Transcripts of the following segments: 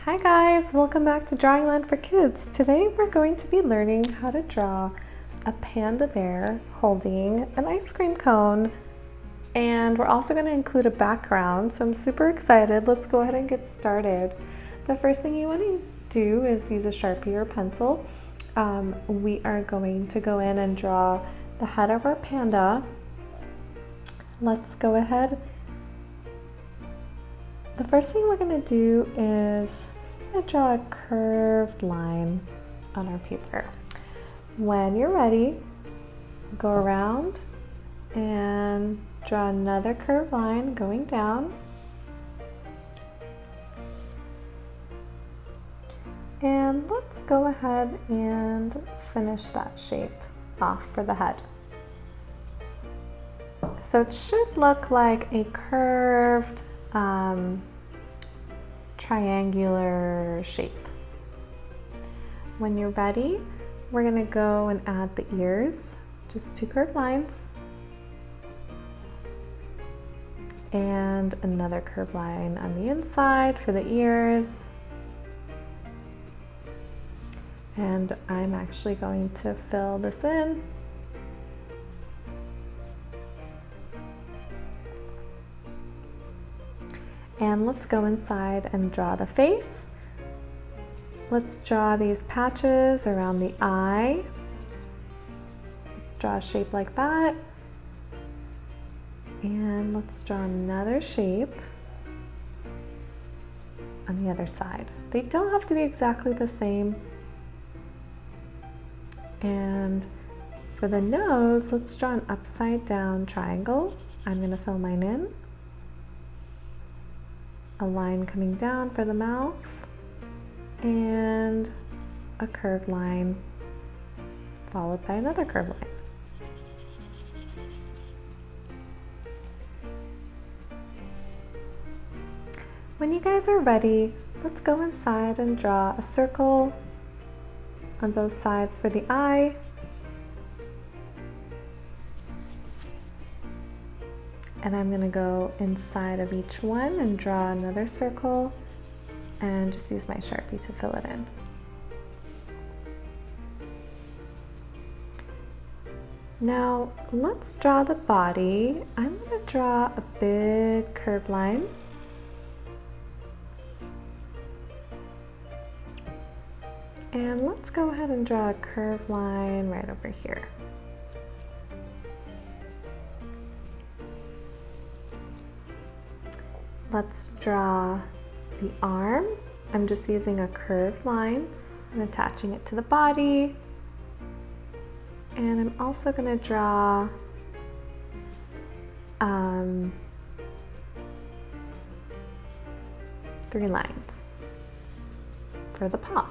Hi guys, welcome back to Drawing Land for Kids. Today we're going to be learning how to draw a panda bear holding an ice cream cone, and we're also going to include a background, so I'm super excited. Let's go ahead and get started. The first thing you want to do is use a Sharpie or pencil. We are going to go in and draw the head of our panda. Let's go ahead. The first thing we're going to do is draw a curved line on our paper. When you're ready, go around and draw another curved line going down. And let's go ahead and finish that shape off for the head. So it should look like a curved triangular shape. When you're ready, we're going to go and add the ears, just two curved lines and another curved line on the inside for the ears. And I'm actually going to fill this in. And let's go inside and draw the face. Let's draw these patches around the eye. Let's draw a shape like that. And let's draw another shape on the other side. They don't have to be exactly the same. And for the nose, let's draw an upside down triangle. I'm going to fill mine in. A line coming down for the mouth and a curved line followed by another curved line. When you guys are ready, let's go inside and draw a circle on both sides for the eye. And I'm going to go inside of each one and draw another circle and just use my Sharpie to fill it in. Now let's draw the body. I'm going to draw a big curved line. And let's go ahead and draw a curved line right over here. Let's draw the arm. I'm just using a curved line and attaching it to the body. And I'm also going to draw three lines for the paw.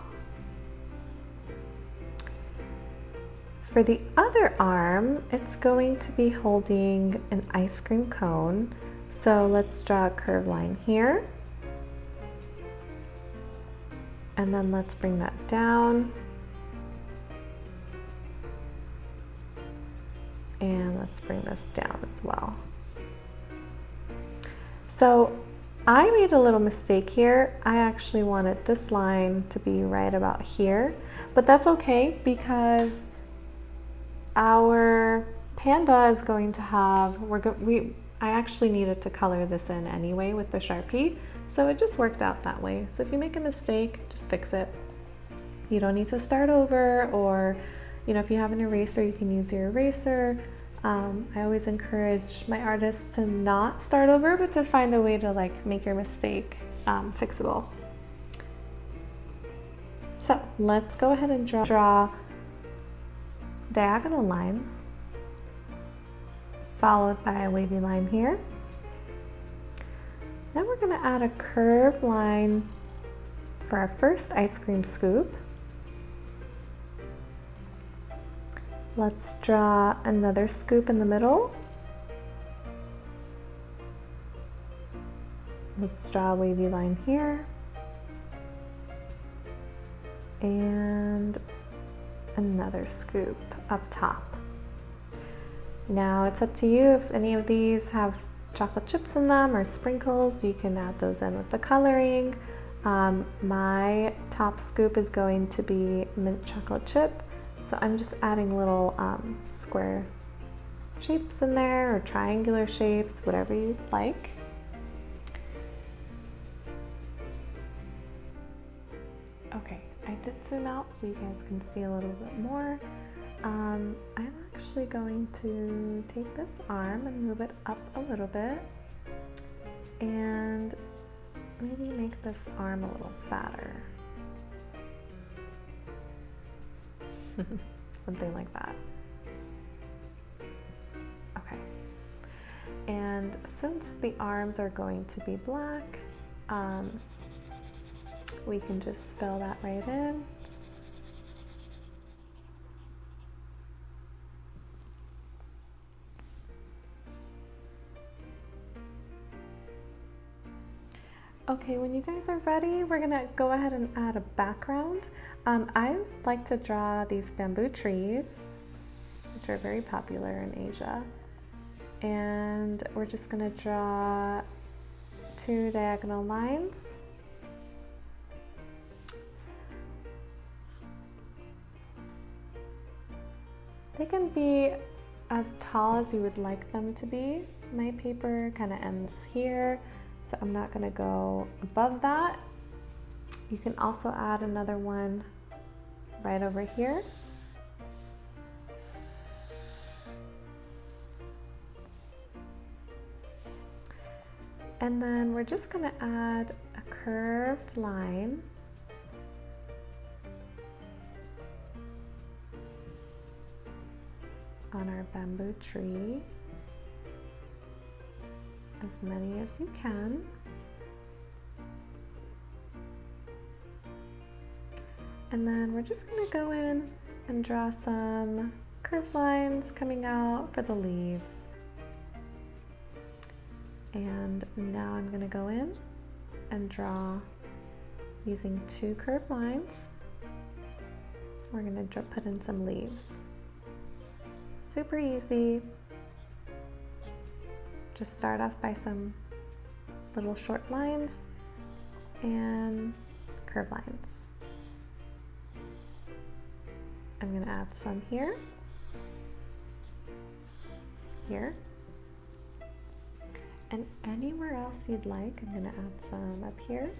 For the other arm, it's going to be holding an ice cream cone. So let's draw a curved line here. And then let's bring that down. And let's bring this down as well. So I made a little mistake here. I actually wanted this line to be right about here, but that's okay because our panda is going to have, I actually needed to color this in anyway with the Sharpie, so it just worked out that way. So if you make a mistake, just fix it. You don't need to start over, or if you have an eraser, you can use your eraser. I always encourage my artists to not start over, but to find a way to make your mistake fixable. So let's go ahead and draw diagonal lines, followed by a wavy line here. Then we're going to add a curved line for our first ice cream scoop. Let's draw another scoop in the middle. Let's draw a wavy line here. And another scoop up top. Now it's up to you. If any of these have chocolate chips in them or sprinkles, you can add those in with the coloring. My top scoop is going to be mint chocolate chip. So I'm just adding little square shapes in there, or triangular shapes, whatever you'd like. Okay, I did zoom out so you guys can see a little bit more. I'm actually going to take this arm and move it up a little bit, and maybe make this arm a little fatter. Something like that. Okay. And since the arms are going to be black, we can just fill that right in. Okay, when you guys are ready, we're gonna go ahead and add a background. I like to draw these bamboo trees, which are very popular in Asia. And we're just gonna draw 2 diagonal lines. They can be as tall as you would like them to be. My paper kind of ends here, so I'm not gonna go above that. You can also add another one right over here. And then we're just gonna add a curved line on our bamboo tree, as many as you can. And then we're just gonna go in and draw some curved lines coming out for the leaves. And now I'm gonna go in and draw using 2 curved lines. We're gonna put in some leaves. Super easy. Just start off by some little short lines and curved lines. I'm gonna add some here, and anywhere else you'd like. I'm gonna add some up here.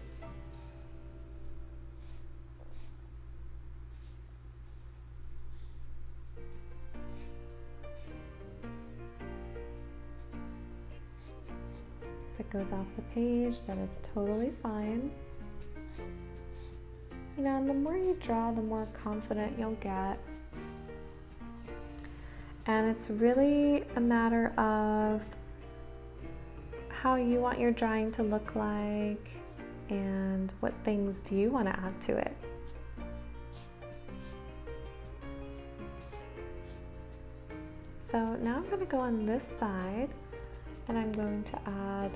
If it goes off the page, that is totally fine. You know, and the more you draw, the more confident you'll get. And it's really a matter of how you want your drawing to look like and what things do you want to add to it. So now I'm going to go on this side and I'm going to add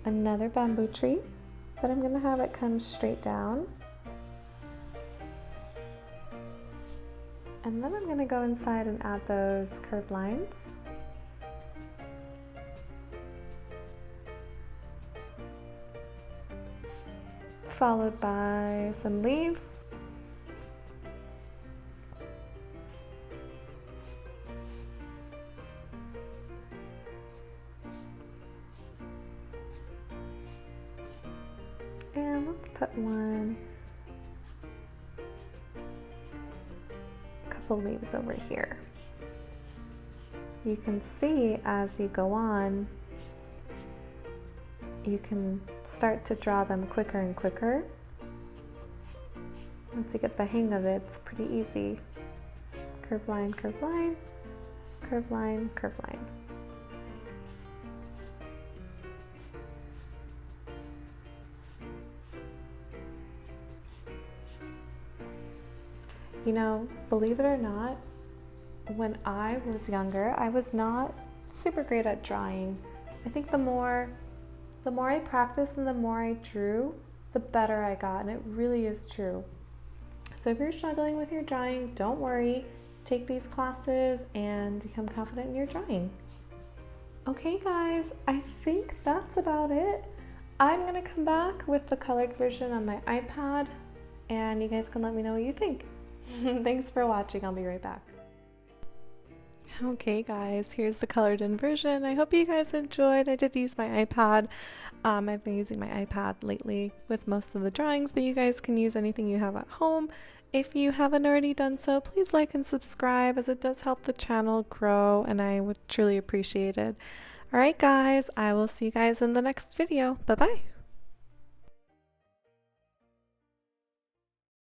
another bamboo tree, but I'm going to have it come straight down. And then I'm going to go inside and add those curved lines. Followed by some leaves. And let's put couple leaves over here. You can see as you go on, you can start to draw them quicker and quicker. Once you get the hang of it, it's pretty easy. Curved line, curved line, curved line, curved line. You know, believe it or not, when I was younger, I was not super great at drawing. I think the more I practiced and the more I drew, the better I got, and it really is true. So if you're struggling with your drawing, don't worry. Take these classes and become confident in your drawing. Okay guys, I think that's about it. I'm going to come back with the colored version on my iPad, and you guys can let me know what you think. Thanks for watching. I'll be right back. Okay guys, here's the colored in version. I hope you guys enjoyed. I did use my iPad. I've been using my iPad lately with most of the drawings, but you guys can use anything you have at home. If you haven't already done so, please like and subscribe, as it does help the channel grow and I would truly appreciate it. Alright guys, I will see you guys in the next video. Bye bye!